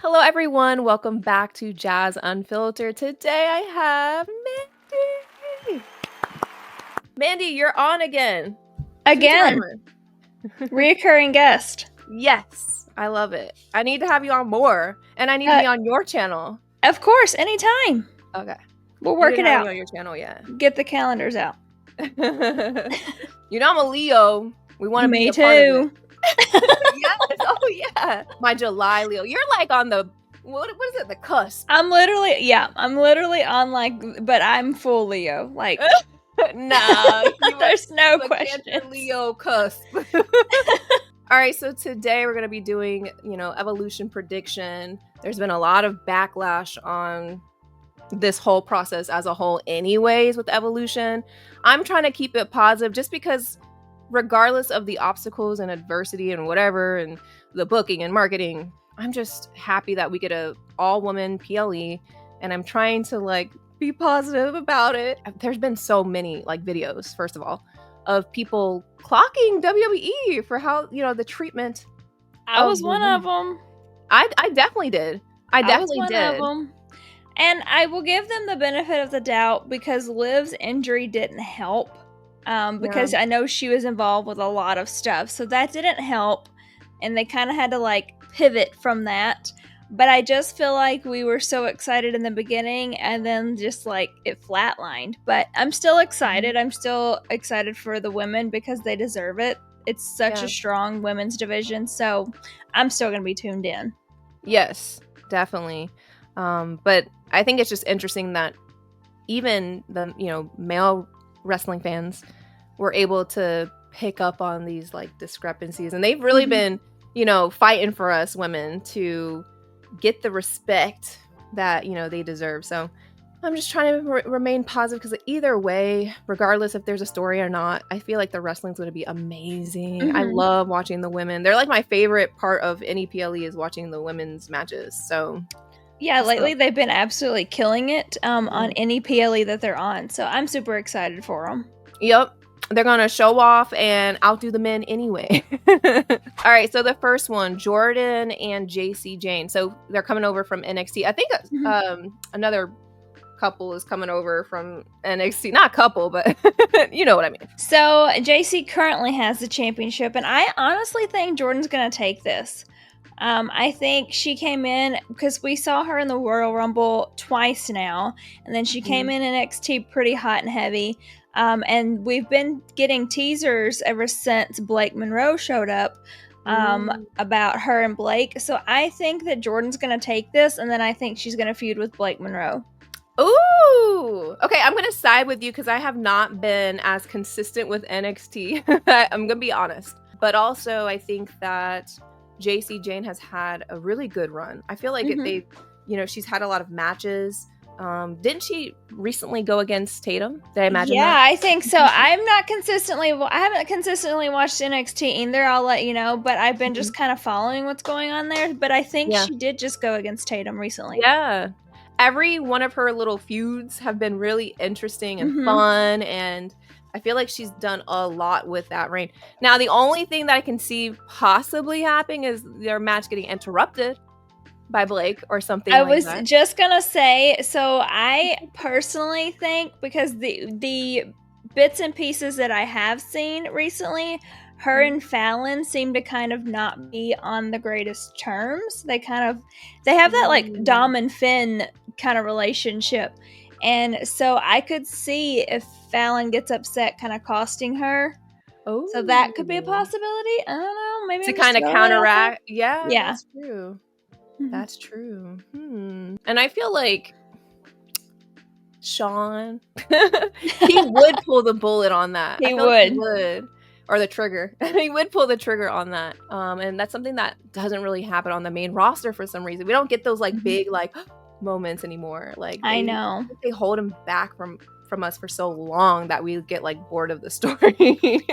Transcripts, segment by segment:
Hello, everyone. Welcome back to Jazz Unfiltered. Today I have Mandy. Mandy, you're on again. Again. Reoccurring guest. Yes, I love it. I need to have you on more, and I need to be on your channel. Of course, anytime. Okay. We'll work it out. On your channel, yeah. Get the calendars out. You know I'm a Leo. We want to be a too. part of it. Yes. Oh yeah. My July Leo. You're like on the what is it? The cusp. I'm literally on but I'm full Leo. Like nah, there's no question. Leo cusp. All right, so today we're going to be doing, evolution prediction. There's been a lot of backlash on this whole process as a whole anyways with evolution. I'm trying to keep it positive just because regardless of the obstacles and adversity and whatever and the booking and marketing, I'm just happy that we get a all-woman PLE, and I'm trying to be positive about it. There's been so many videos, first of all, of people clocking WWE for how, the treatment. I was one of them. I definitely did. I definitely was one did. Of them. And I will give them the benefit of the doubt because Liv's injury didn't help. Because I know she was involved with a lot of stuff. So that didn't help. And they kind of had to pivot from that. But I just feel like we were so excited in the beginning and then just it flatlined. But I'm still excited. I'm still excited for the women because they deserve it. It's such a strong women's division. So I'm still going to be tuned in. Yes, definitely. But I think it's just interesting that even the, male wrestling fans were able to pick up on these discrepancies, and they've really been, fighting for us women to get the respect that, they deserve. So I'm just trying to remain positive because either way, regardless if there's a story or not, I feel like the wrestling's going to be amazing. I love watching the women. They're my favorite part of any PLE is watching the women's matches. So yeah, lately they've been absolutely killing it on any PLE that they're on. So I'm super excited for them. Yep. They're going to show off and outdo the men anyway. All right. So the first one, Jordyn and Jacy Jane. So they're coming over from NXT. I think another couple is coming over from NXT. Not couple, but you know what I mean. So Jacy currently has the championship. And I honestly think Jordyn's going to take this. I think she came in because we saw her in the Royal Rumble twice now. And then she came in NXT pretty hot and heavy. And we've been getting teasers ever since Blake Monroe showed up about her and Blake. So I think that Jordyn's going to take this, and then I think she's going to feud with Blake Monroe. Ooh. Okay, I'm going to side with you because I have not been as consistent with NXT. I'm going to be honest. But also, I think that Jacy Jane has had a really good run. I feel like she's had a lot of matches. Didn't she recently go against Tatum? Did I imagine that? Yeah, I think so. I haven't consistently watched NXT either, I'll let you know, but I've been just kind of following what's going on there. But I think she did just go against Tatum recently. Yeah. Every one of her little feuds have been really interesting and fun, and I feel like she's done a lot with that reign. Now, the only thing that I can see possibly happening is their match getting interrupted by Blake or something I was just gonna say, so I personally think, because the bits and pieces that I have seen recently, her and Fallon seem to kind of not be on the greatest terms. They have that Dom and Finn kind of relationship. And so I could see if Fallon gets upset kind of costing her. Oh, so that could be a possibility. I don't know. Maybe to kind of counteract. Yeah, that's true. That's true. And I feel like Sean, he would pull the bullet on that. He would. Or the trigger. He would pull the trigger on that. And that's something that doesn't really happen on the main roster for some reason. We don't get those big moments anymore. I know. They hold him back from us for so long that we get bored of the story.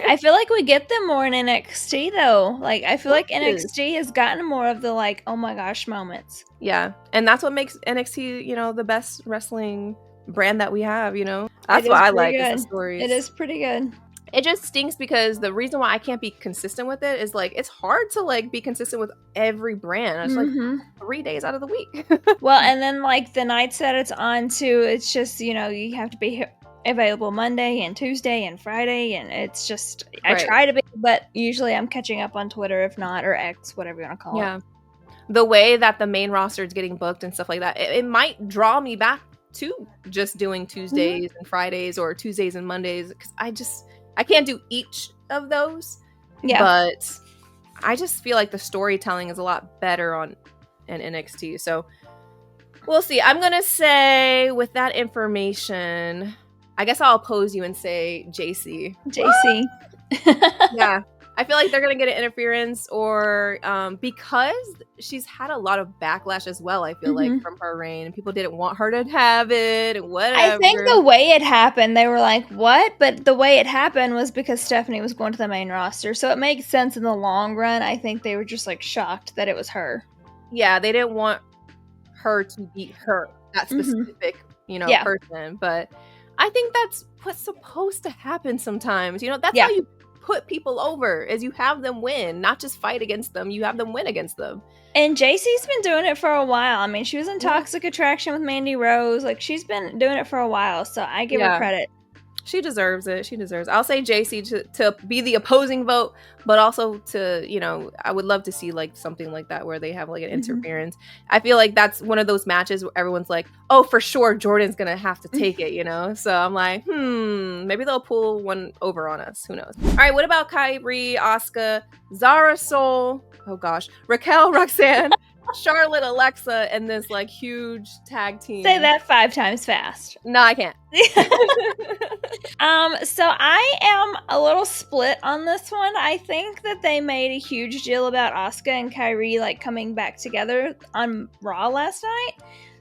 I feel like we get them more in NXT though. I feel like NXT has gotten more of the oh my gosh moments. Yeah. And that's what makes NXT, the best wrestling brand that we have, That's what I like is the stories. It is pretty good. It just stinks because the reason why I can't be consistent with it is like it's hard to like be consistent with every brand. It's like 3 days out of the week. Well, and then like the nights that it's on too, it's just, you have to be available Monday and Tuesday and Friday, and it's just I try to be, but usually I'm catching up on Twitter if not, or X, whatever you want to call it. The way that the main roster is getting booked and stuff like that, it might draw me back to just doing Tuesdays and Fridays or Tuesdays and Mondays, because I can't do each of those. Yeah. But I just feel like the storytelling is a lot better in NXT. So we'll see. I'm going to say with that information, I guess I'll oppose you and say Jacy. Jacy. Yeah. I feel like they're going to get an interference or because she's had a lot of backlash as well, I feel like, from her reign. And people didn't want her to have it and whatever. I think the way it happened, they were like, what? But the way it happened was because Stephanie was going to the main roster. So it makes sense in the long run. I think they were just like shocked that it was her. Yeah, they didn't want her to beat her, that specific, person. But I think that's what's supposed to happen sometimes. That's how you put people over, is you have them win, not just fight against them, you have them win against them. And Jacy's been doing it for a while. I mean, she was in Toxic Attraction with Mandy Rose. Like, she's been doing it for a while, so I give her credit. She deserves it. I'll say Jacy to be the opposing vote, but also to, I would love to see like something like that where they have like an interference. I feel like that's one of those matches where everyone's like, oh, for sure, Jordyn's going to have to take it, So I'm like, maybe they'll pull one over on us. Who knows? All right, what about Kyrie, Asuka, Zara Soul, oh gosh, Raquel, Roxanne, Charlotte, Alexa, and this like huge tag team. Say that 5 times fast. No, I can't. So I am a little split on this one. I think that they made a huge deal about Asuka and Kyrie like coming back together on Raw last night.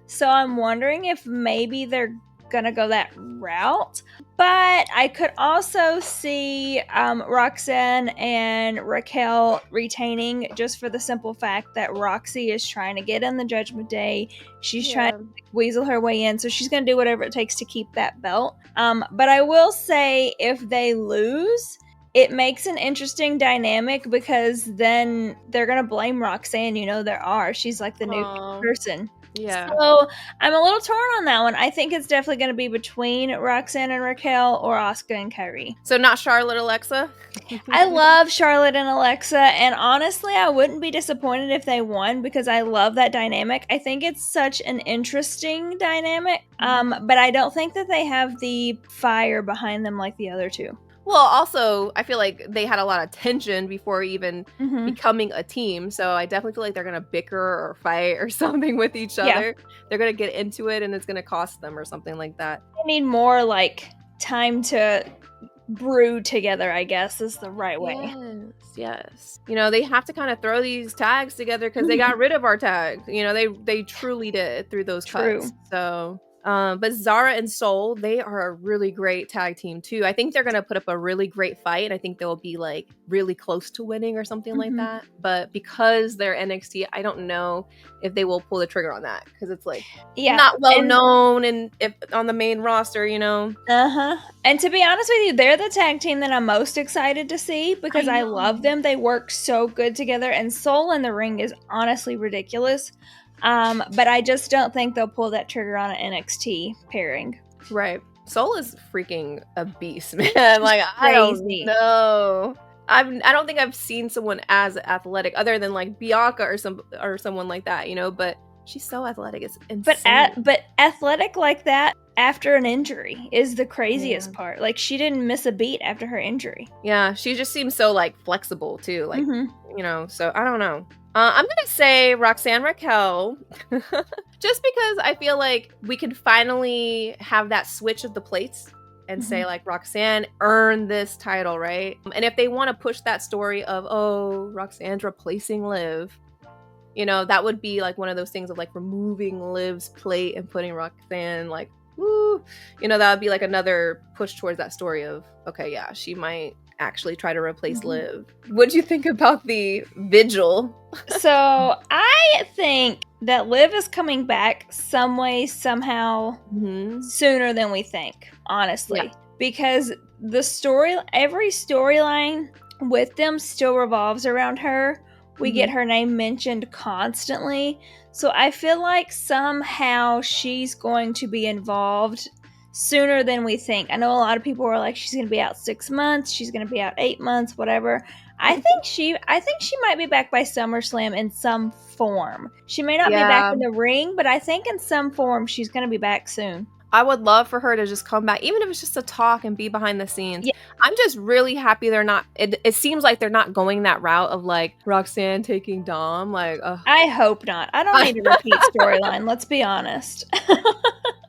So I'm wondering if maybe they're gonna go that route. But I could also see Roxanne and Raquel retaining, just for the simple fact that Roxy is trying to get in the Judgment Day. She's trying to weasel her way in, so she's going to do whatever it takes to keep that belt. But I will say, if they lose, it makes an interesting dynamic, because then they're going to blame Roxanne. She's like the new person. Yeah. So I'm a little torn on that one. I think it's definitely going to be between Roxanne and Raquel or Asuka and Kyrie. So not Charlotte, Alexa? I love Charlotte and Alexa, and honestly, I wouldn't be disappointed if they won, because I love that dynamic. I think it's such an interesting dynamic, but I don't think that they have the fire behind them like the other two. Well, also, I feel like they had a lot of tension before even becoming a team. So I definitely feel like they're going to bicker or fight or something with each other. They're going to get into it and it's going to cost them or something like that. They need more like time to brew together, I guess, is the right way. Yes. They have to kind of throw these tags together because they got rid of our tag. They truly did through those cuts. So... but Zara and Soul, they are a really great tag team too. I think they're going to put up a really great fight. I think they'll be like really close to winning or something like that. But because they're NXT, I don't know if they will pull the trigger on that, because it's like not well known and if on the main roster, And to be honest with you, they're the tag team that I'm most excited to see, because I love them. They work so good together, and Soul in the ring is honestly ridiculous. But I just don't think they'll pull that trigger on an NXT pairing. Right. Soul is freaking a beast, man. Like, I don't know. I don't think I've seen someone as athletic other than like Bianca or someone like that, but she's so athletic. It's insane. But athletic like that after an injury is the craziest part. Like, she didn't miss a beat after her injury. Yeah, she just seems so like flexible too. Like, so I don't know. I'm going to say Roxanne, Raquel, just because I feel like we can finally have that switch of the plates and say like, Roxanne earned this title, right? And if they want to push that story of, oh, Roxanne's replacing Liv, that would be like one of those things of like removing Liv's plate and putting Roxanne like, woo, that would be like another push towards that story of, okay, yeah, she might actually try to replace Liv. What do you think about the vigil? So I think that Liv is coming back some way, somehow, sooner than we think, honestly. because every storyline with them still revolves around her. We get her name mentioned constantly. So I feel like somehow she's going to be involved sooner than we think. I know a lot of people are like, she's going to be out 6 months, she's going to be out 8 months, whatever. I think she might be back by SummerSlam in some form. She may not be back in the ring, but I think in some form she's going to be back soon. I would love for her to just come back, even if it's just to talk and be behind the scenes. Yeah. I'm just really happy they're not, it seems like they're not going that route of like Roxanne taking Dom. Like, I hope not. I don't need a repeat storyline. Let's be honest.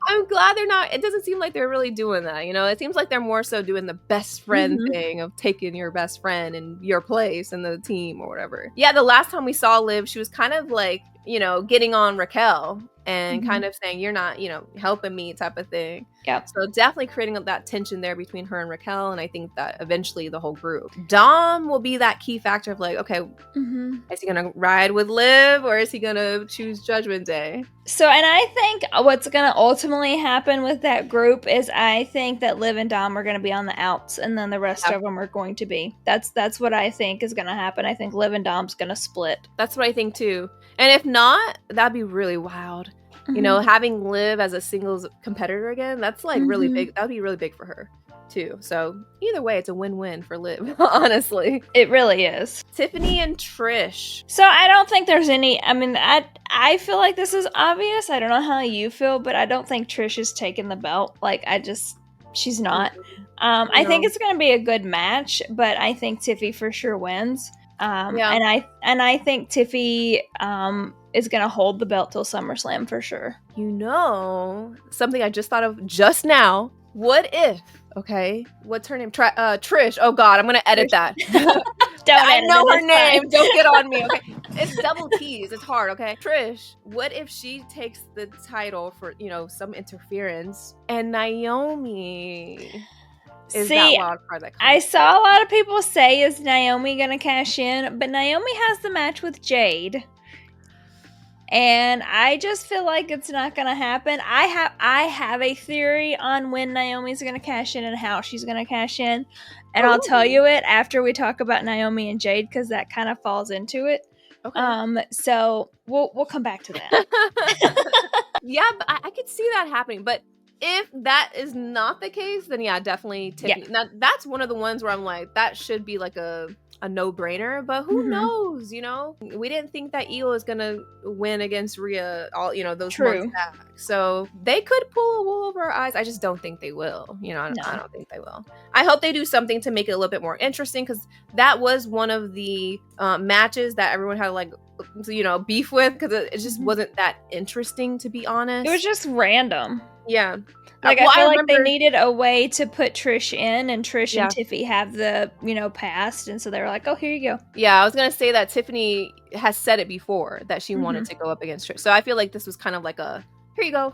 I'm glad they're not. It doesn't seem like they're really doing that. You know, it seems like they're more so doing the best friend thing of taking your best friend in your place in the team or whatever. Yeah, the last time we saw Liv, she was kind of like, you know, getting on Raquel and kind of saying, you're not, you know, helping me type of thing. Yeah. So definitely creating that tension there between her and Raquel. And I think that eventually the whole group. Dom will be that key factor of like, okay, is he going to ride with Liv or is he going to choose Judgment Day? So, and I think what's going to ultimately happen with that group is I think that Liv and Dom are going to be on the outs and then the rest of them are going to be. That's what I think is going to happen. I think Liv and Dom's going to split. That's what I think too. And if not, that'd be really wild. You know, having Liv as a singles competitor again, that's like really big. That'd be really big for her too. So either way, it's a win-win for Liv, honestly. It really is. Tiffany and Trish. So I don't think there's any, I mean, I feel like this is obvious. I don't know how you feel, but I don't think Trish is taking the belt. Like, she's not. I think it's going to be a good match, but I think Tiffy for sure wins. And I think Tiffy is going to hold the belt till SummerSlam for sure. You know, something I just thought of just now. What if, okay, what's her name? Trish. Oh God, I'm going to edit that. I know her name. Fine. Don't get on me, okay? It's double T's. It's hard, okay? Trish, what if she takes the title for, you know, some interference and Naomi... See, I saw a lot of people say, is Naomi going to cash in? But Naomi has the match with Jade. And I just feel like it's not going to happen. I have a theory on when Naomi's going to cash in and how she's going to cash in. And I'll tell you it after we talk about Naomi and Jade, because that kind of falls into it. Okay. So we'll come back to that. Yeah, but I could see that happening. But if that is not the case, then yeah, definitely Tiffany. Yeah. Now, that's one of the ones where I'm like, that should be like a no-brainer, but who knows, you know? We didn't think that Io is gonna win against Rhea all, you know, those months back. So they could pull a wool over our eyes. I just don't think they will. You know, I don't think they will. I hope they do something to make it a little bit more interesting, because that was one of the matches that everyone had like, you know, beef with, because it just wasn't that interesting, to be honest. It was just random. Yeah. Like, I feel like they needed a way to put Trish in, and Trish and Tiffy have the, you know, past, and so they were like, oh, here you go. Yeah, I was going to say that Tiffany has said it before, that she wanted to go up against Trish. So I feel like this was kind of like a, here you go.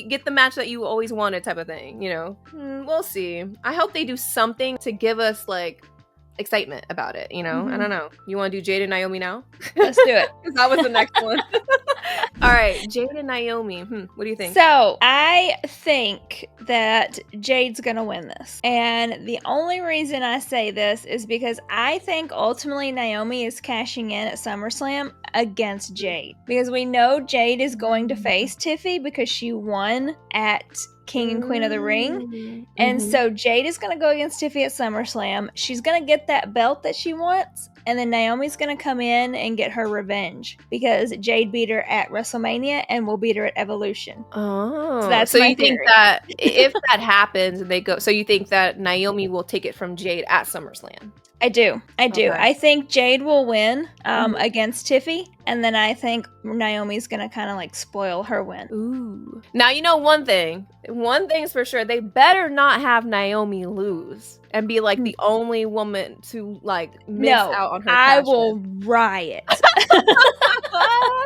Get the match that you always wanted type of thing, you know? We'll see. I hope they do something to give us, like, excitement about it, you know? I don't know. You want to do Jade and Naomi now? Let's do it. That was the next one. All right, Jade and Naomi. What do you think? So I think that Jade's gonna win this, and the only reason I say this is because I think ultimately Naomi is cashing in at SummerSlam against Jade, because we know Jade is going to face Tiffy because she won at King and Queen of the Ring. And so Jade is going to go against Tiffy at SummerSlam. She's going to get that belt that she wants. And then Naomi's going to come in and get her revenge, because Jade beat her at WrestleMania and will beat her at Evolution. Oh. So that's you think that if that happens and they go, so you think that Naomi will take it from Jade at SummerSlam? I do. Okay. I think Jade will win against Tiffy, and then I think Naomi's gonna kind of like spoil her win. Ooh. Now, you know one thing is for sure, they better not have Naomi lose and be like the only woman to like miss out on her I will riot.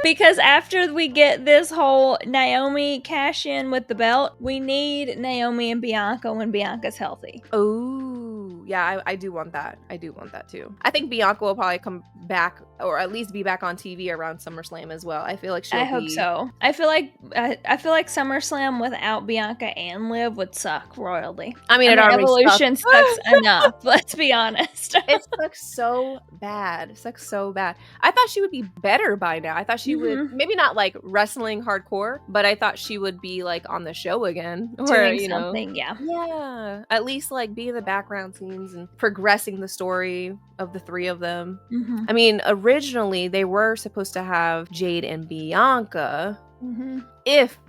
Because after we get this whole Naomi cash in with the belt, we need Naomi and Bianca when Bianca's healthy. Ooh. yeah, I do want that. I do want that too. I think Bianca will probably come back, or at least be back on TV around SummerSlam as well. I feel like I hope so. I feel like SummerSlam without Bianca and Liv would suck royally. I mean, it already Evolution sucks enough. Let's be honest. It sucks so bad. It sucks so bad. I thought she would be better by now. I thought she would, maybe not like wrestling hardcore, but I thought she would be like on the show again. Doing something, yeah. Yeah. At least like be in the background scenes and progressing the story of the three of them. I mean, originally they were supposed to have Jade and Bianca. If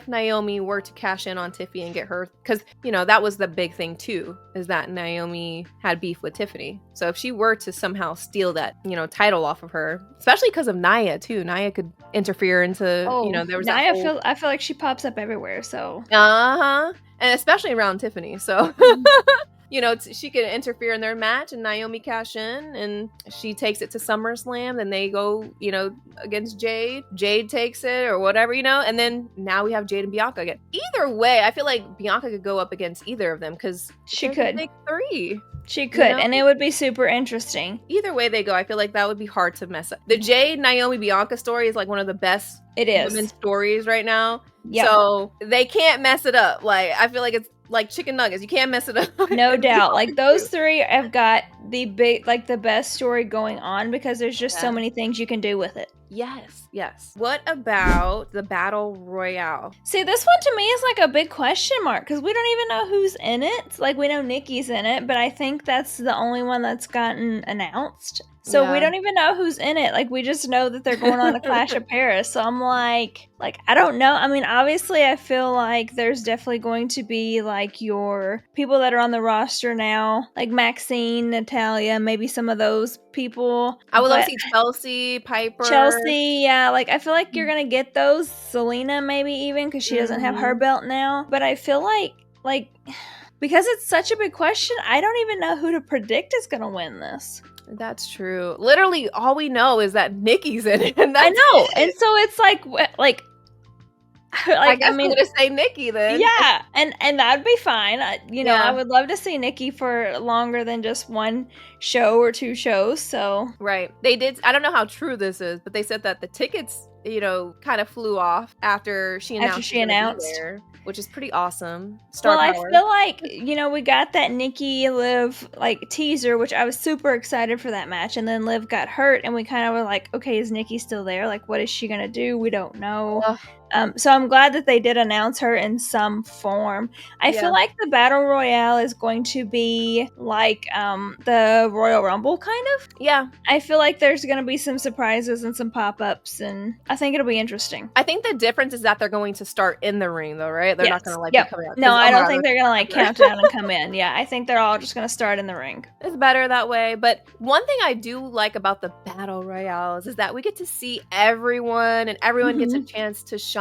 Naomi were to cash in on Tiffany and get her, because, that was the big thing too, is that Naomi had beef with Tiffany. So if she were to somehow steal that, title off of her, especially because of Nia too, Nia could interfere into, there was Nia, I feel like she pops up everywhere, so. And especially around Tiffany, so. She could interfere in their match and Naomi cash in and she takes it to SummerSlam and they go, against Jade. Jade takes it or whatever, and then now we have Jade and Bianca again. Either way, I feel like Bianca could go up against either of them because she could. Big three. She could, and it would be super interesting. Either way they go, I feel like that would be hard to mess up. The Jade, Naomi, Bianca story is like one of the best women's stories right now. Yep. So they can't mess it up. Like, I feel like it's like chicken nuggets. You can't mess it up. No doubt. Like, those three have got the best story going on because there's just so many things you can do with it. Yes. What about the Battle Royale? See, this one to me is like a big question mark because we don't even know who's in it. Like, we know Nikki's in it, but I think that's the only one that's gotten announced. So we don't even know who's in it. Like, we just know that they're going on a Clash of Paris. So I'm like, I don't know. I mean, obviously, I feel like there's definitely going to be, like, your people that are on the roster now. Like, Maxine, Natalia, maybe some of those people. I would love to see Chelsea, Piper. Chelsea, yeah. Like, I feel like you're going to get those. Selena, maybe even, because she doesn't have her belt now. But I feel like, because it's such a big question, I don't even know who to predict is going to win this. That's true. Literally, all we know is that Nikki's in it. And I know. And so it's like I guess I'm going to say Nikki then. Yeah. And that'd be fine. I would love to see Nikki for longer than just one show or two shows. So. Right. They did. I don't know how true this is, but they said that the tickets, kind of flew off after she announced. There, which is pretty awesome. Star power. I feel like, we got that Nikki Liv teaser, which I was super excited for that match. And then Liv got hurt and we kind of were like, okay, is Nikki still there? Like, what is she going to do? We don't know. So I'm glad that they did announce her in some form. I feel like the Battle Royale is going to be like the Royal Rumble, kind of. Yeah. I feel like there's going to be some surprises and some pop-ups, and I think it'll be interesting. I think the difference is that they're going to start in the ring, though, right? They're not going to be coming out. No, I don't think they're going to count down and come in. Yeah, I think they're all just going to start in the ring. It's better that way. But one thing I do like about the Battle Royales is that we get to see everyone, and everyone gets a chance to shine.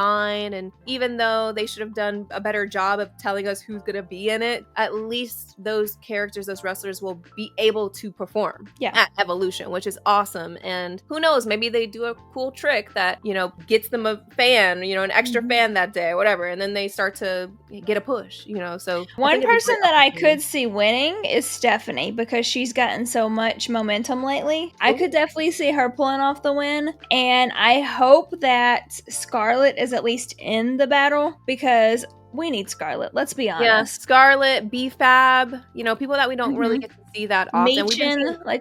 And even though they should have done a better job of telling us who's gonna be in it, at least those characters, those wrestlers will be able to perform at Evolution, which is awesome. And who knows, maybe they do a cool trick that gets them a fan, an extra fan that day or whatever, and then they start to get a push. So one person that I could see winning is Stephanie, because she's gotten so much momentum lately. I could definitely see her pulling off the win, and I hope that Scarlett is at least in the battle, because we need Scarlett. Let's be honest. Yeah, Scarlett, B-Fab, people that we don't really get to see that often.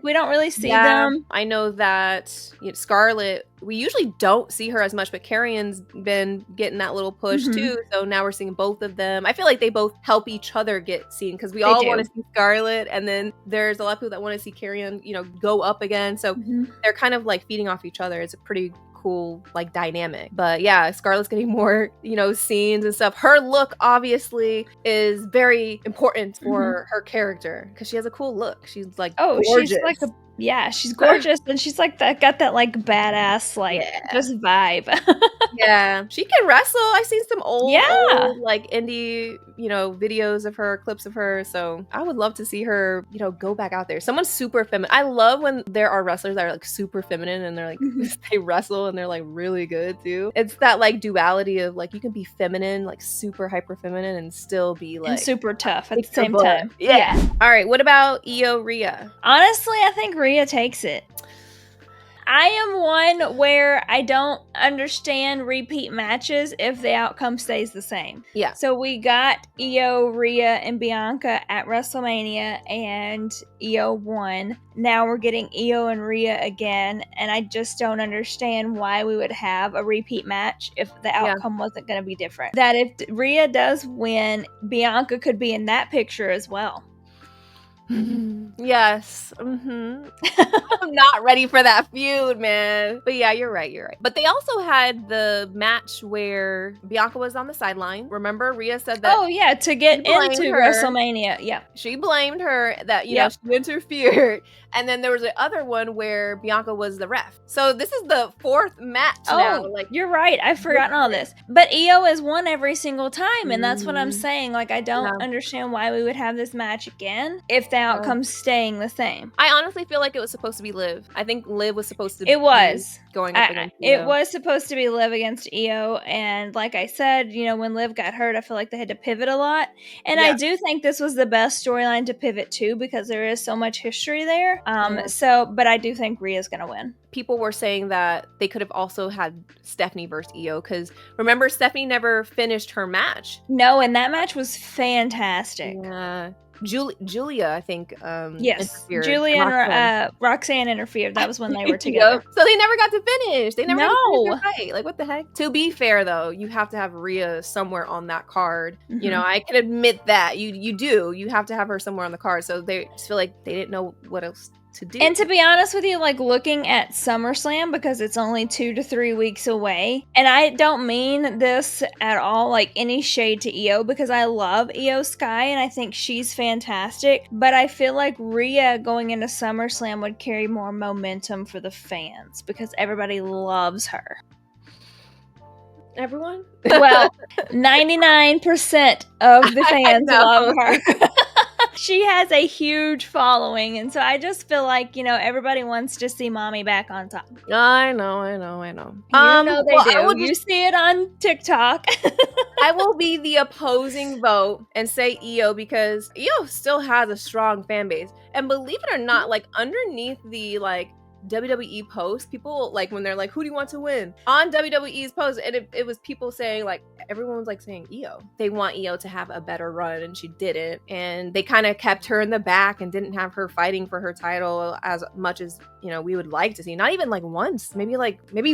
We don't really see them. I know that Scarlett, we usually don't see her as much, but Carrion's been getting that little push too. So now we're seeing both of them. I feel like they both help each other get seen, because we all want to see Scarlett, and then there's a lot of people that want to see Carrion, go up again. So they're kind of like feeding off each other. It's a pretty cool dynamic. But yeah, Scarlett's getting more scenes and stuff. Her look obviously is very important for her character, because she has a cool look. She's gorgeous. She's like Yeah, she's gorgeous, and she's like got that like badass just vibe. Yeah, she can wrestle. I've seen some old like indie, videos of her, clips of her. So I would love to see her, go back out there. Someone super feminine. I love when there are wrestlers that are like super feminine and they're like they wrestle and they're like really good too. It's that like duality of like you can be feminine, like super hyper feminine, and still be like and super tough at the same time. Yeah. All right. What about Rhea? Honestly, I think Rhea takes it. I am one where I don't understand repeat matches if the outcome stays the same. Yeah. So we got Rhea, and Bianca at WrestleMania, and won. Now we're getting and Rhea again, and I just don't understand why we would have a repeat match if the outcome wasn't going to be different. That if Rhea does win, Bianca could be in that picture as well. Yes. I'm not ready for that feud, man. But yeah, you're right. But they also had the match where Bianca was on the sideline. Remember, Rhea said that. Oh yeah, to get into WrestleMania. Yeah, she blamed her that she interfered, and then there was the other one where Bianca was the ref. So this is the fourth match now. Like, you're right. I've forgotten all this. But has won every single time, and that's what I'm saying. Like, I don't understand why we would have this match again if the outcome's staying the same. I honestly feel like it was supposed to be Liv. I think Liv was supposed to. It was going up against Io. It was supposed to be Liv against Io, and like I said, when Liv got hurt, I feel like they had to pivot a lot, and I do think this was the best storyline to pivot to because there is so much history there. But I do think Rhea's gonna win. People were saying that they could have also had Stephanie versus Io because remember Stephanie never finished her match. No, and that match was fantastic. Yeah. Julia, I think. Yes, Julia and Roxanne interfered. That was when they were together. So they never got to finish. They never got to finish their fight. Like, what the heck? To be fair, though, you have to have Rhea somewhere on that card. I can admit that you do. You have to have her somewhere on the card. So they just feel like they didn't know what else to do. And to be honest with you, like looking at SummerSlam, because it's only 2 to 3 weeks away, and I don't mean this at all like any shade to Io because I love Io Sky and I think she's fantastic, but I feel like Rhea going into SummerSlam would carry more momentum for the fans because everybody loves her. Everyone? Well, 99% of the fans love her. She has a huge following, and so I just feel like, everybody wants to see mommy back on top. I know. They do. You see it on TikTok. I will be the opposing vote and say Io because Io still has a strong fan base. And believe it or not, like underneath the WWE post, people like when they're like, who do you want to win? On WWE's post, and it was people saying like, everyone was like saying Io. They want Io to have a better run, and she didn't. And they kind of kept her in the back and didn't have her fighting for her title as much as we would like to see. Not even like once, maybe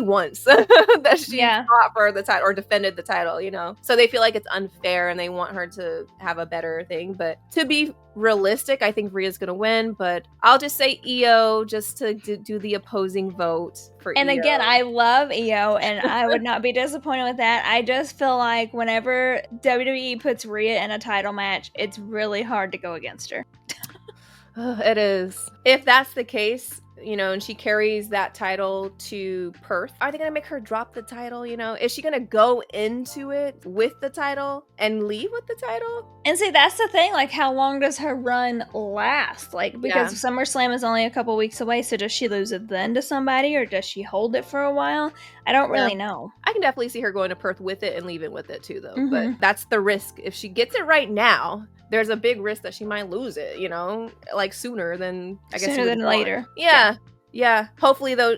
once that she fought for the title or defended the title. So they feel like it's unfair and they want her to have a better thing. But to be realistic, I think Rhea's gonna win. But I'll just say Io just to do the opposing vote for and Io. Again, I love Io and I would not be disappointed with that. I just feel like whenever WWE puts Rhea in a title match, it's really hard to go against her. It is. If that's the case, and she carries that title to Perth, are they going to make her drop the title? Is she going to go into it with the title and leave with the title? And see, that's the thing. Like, how long does her run last? Like, because SummerSlam is only a couple weeks away. So does she lose it then to somebody or does she hold it for a while? I don't really know. I can definitely see her going to Perth with it and leaving with it too, though. But that's the risk. If she gets it right now, there's a big risk that she might lose it, like sooner than later. Yeah. Hopefully, though,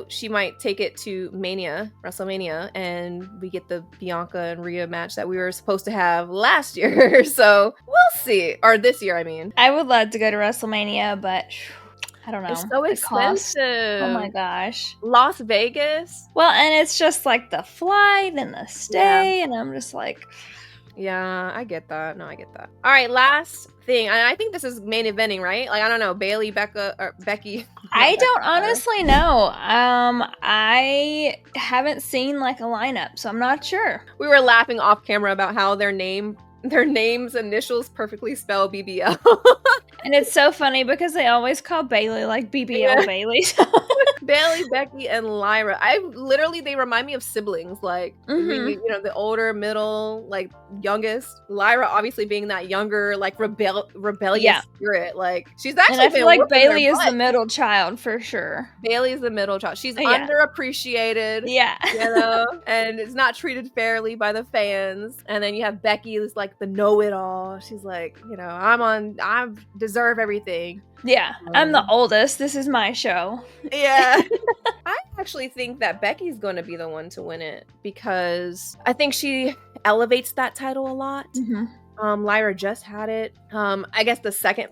she might take it to WrestleMania, and we get the Bianca and Rhea match that we were supposed to have last year. So we'll see. Or this year, I mean. I would love to go to WrestleMania, but I don't know. It's so expensive. Oh my gosh. Las Vegas. Well, and it's just like the flight and the stay, and I'm just like... Yeah, I get that. No, I get that. All right, last thing. And I think this is main eventing, right? Like, I don't know, Bailey, Becky. I don't honestly know. I haven't seen like a lineup, so I'm not sure. We were laughing off camera about how their names initials perfectly spell BBL. And it's so funny because they always call Bailey like BBL Yeah. Bailey. Bailey, Becky, and Lyra. They remind me of siblings. Like the older, middle, like youngest. Lyra obviously being that younger, like rebellious spirit. Like she's actually and I feel been like whooping their Bailey is the butt. middle child for sure. Bailey's the middle child. She's Yeah. underappreciated. Yeah. And it's not treated fairly by the fans. And then you have Becky who's like the know-it-all. She's like, I deserve everything. Yeah, I'm the oldest. This is my show. Yeah. I actually think that Becky's going to be the one to win it because I think she elevates that title a lot. Lyra just had it. I guess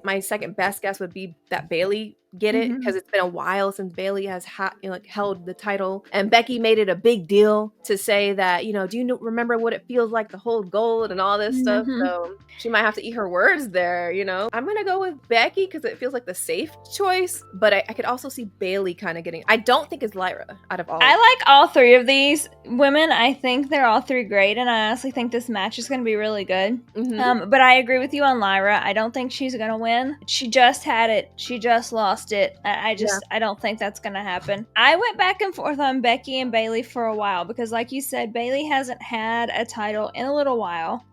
my second best guess would be that Bailey get it because it's been a while since Bailey has held the title, and Becky made it a big deal to say that do you remember what it feels like to hold gold and all this stuff. So she might have to eat her words there. I'm gonna go with Becky because it feels like the safe choice, but I could also see Bailey kind of getting. I don't think it's Lyra out of all. I like all three of these women. I think they're all three great, and I honestly think this match is going to be really good. But I agree with you on Lyra. I don't think she's going to win. She just had it. She just lost it. I don't think that's going to happen. I went back and forth on Becky and Bailey for a while because, like you said, Bailey hasn't had a title in a little while.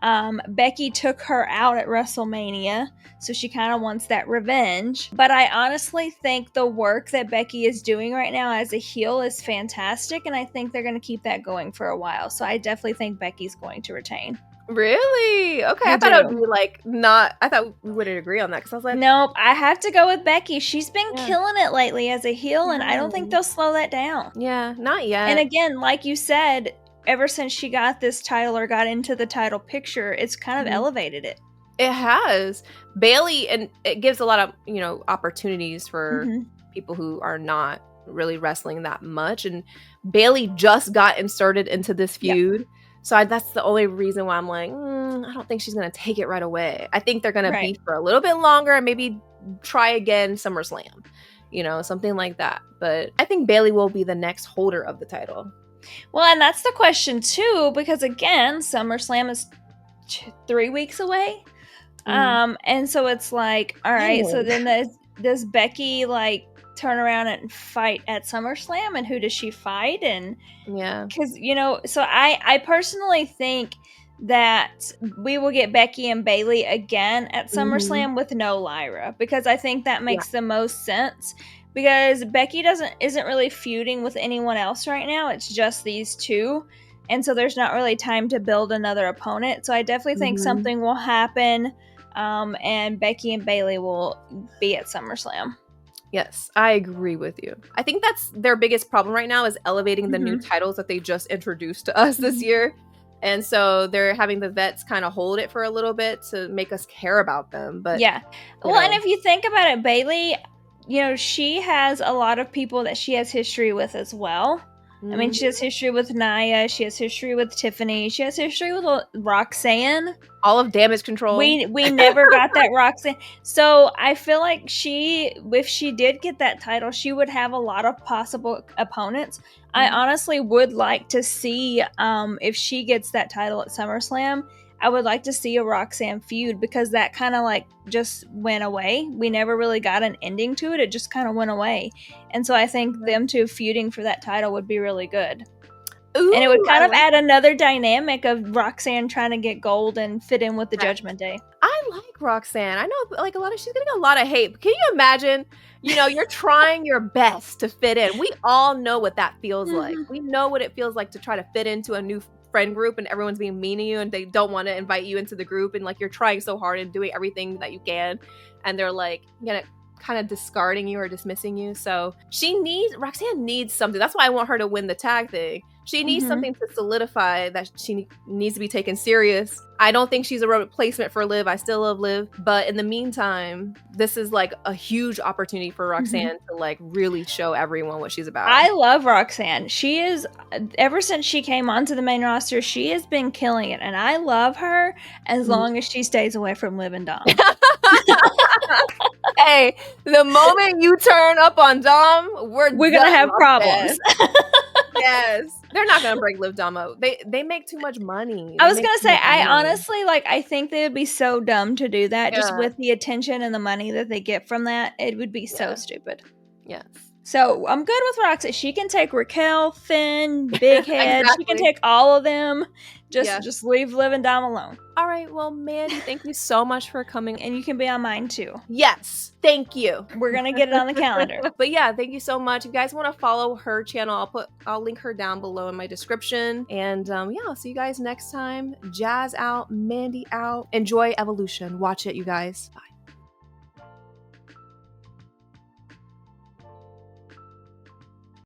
Becky took her out at WrestleMania, so she kind of wants that revenge. But I honestly think the work that Becky is doing right now as a heel is fantastic, and I think they're going to keep that going for a while. So I definitely think Becky's going to retain. Really? Okay, I thought it would be like not. I thought we wouldn't agree on that because I was like, nope. I have to go with Becky. She's been killing it lately as a heel, and I don't think they'll slow that down. Yeah, not yet. And again, like you said, ever since she got this title or got into the title picture, it's kind of elevated it. It has. Bailey, and it gives a lot of opportunities for people who are not really wrestling that much. And Bailey just got inserted into this feud. Yep. So that's the only reason why I'm like, I don't think she's going to take it right away. I think they're going to beat for a little bit longer and maybe try again SummerSlam, something like that. But I think Bailey will be the next holder of the title. Well, and that's the question too, because again, SummerSlam is 3 weeks away. And so it's like, all right, so then does Becky turn around and fight at SummerSlam, and who does she fight? And because so I personally think that we will get Becky and Bailey again at SummerSlam with no Lyra, because I think that makes the most sense, because Becky isn't really feuding with anyone else right now. It's just these two, and so there's not really time to build another opponent. So I definitely think something will happen, and Becky and Bailey will be at SummerSlam. Yes, I agree with you. I think that's their biggest problem right now, is elevating the new titles that they just introduced to us this year. And so they're having the vets kind of hold it for a little bit to make us care about them. But and if you think about it, Bailey, she has a lot of people that she has history with as well. I mean, she has history with Nia. She has history with Tiffany. She has history with Roxanne. All of Damage Control. We never got that Roxanne. So I feel like if she did get that title, she would have a lot of possible opponents. I honestly would like to see, if she gets that title at SummerSlam, I would like to see a Roxanne feud, because that kind of just went away. We never really got an ending to it. It just kind of went away. And so I think them two feuding for that title would be really good. Ooh, and it would kind of add another dynamic of Roxanne trying to get gold and fit in with the Judgment Day. I like Roxanne. I know she's getting a lot of hate. Can you imagine, you're trying your best to fit in. We all know what that feels like. We know what it feels like to try to fit into a new friend group and everyone's being mean to you and they don't want to invite you into the group, and you're trying so hard and doing everything that you can, and they're kind of discarding you or dismissing you. So Roxanne needs something. That's why I want her to win the tag thing. She needs something to solidify that she needs to be taken serious. I don't think she's a replacement for Liv. I still love Liv. But in the meantime, this is a huge opportunity for Roxanne to really show everyone what she's about. I love Roxanne. She is, ever since she came onto the main roster, she has been killing it. And I love her as long as she stays away from Liv and Dom. Hey, the moment you turn up on Dom, we're going to have problems. Yes. They're not gonna break Liv Damo. They make too much money. I was gonna say, I honestly, like, I think they would be so dumb to do that, just with the attention and the money that they get from that. It would be so stupid. Yes. So I'm good with Roxy. She can take Raquel, Finn, Big Head. Exactly. She can take all of them. Just leave Liv and Dom alone. All right. Well, Mandy, thank you so much for coming. And you can be on mine too. Yes. Thank you. We're going to get it on the calendar. But yeah, thank you so much. If you guys want to follow her channel, I'll link her down below in my description. And yeah, I'll see you guys next time. Jazz out, Mandy out. Enjoy Evolution. Watch it, you guys. Bye.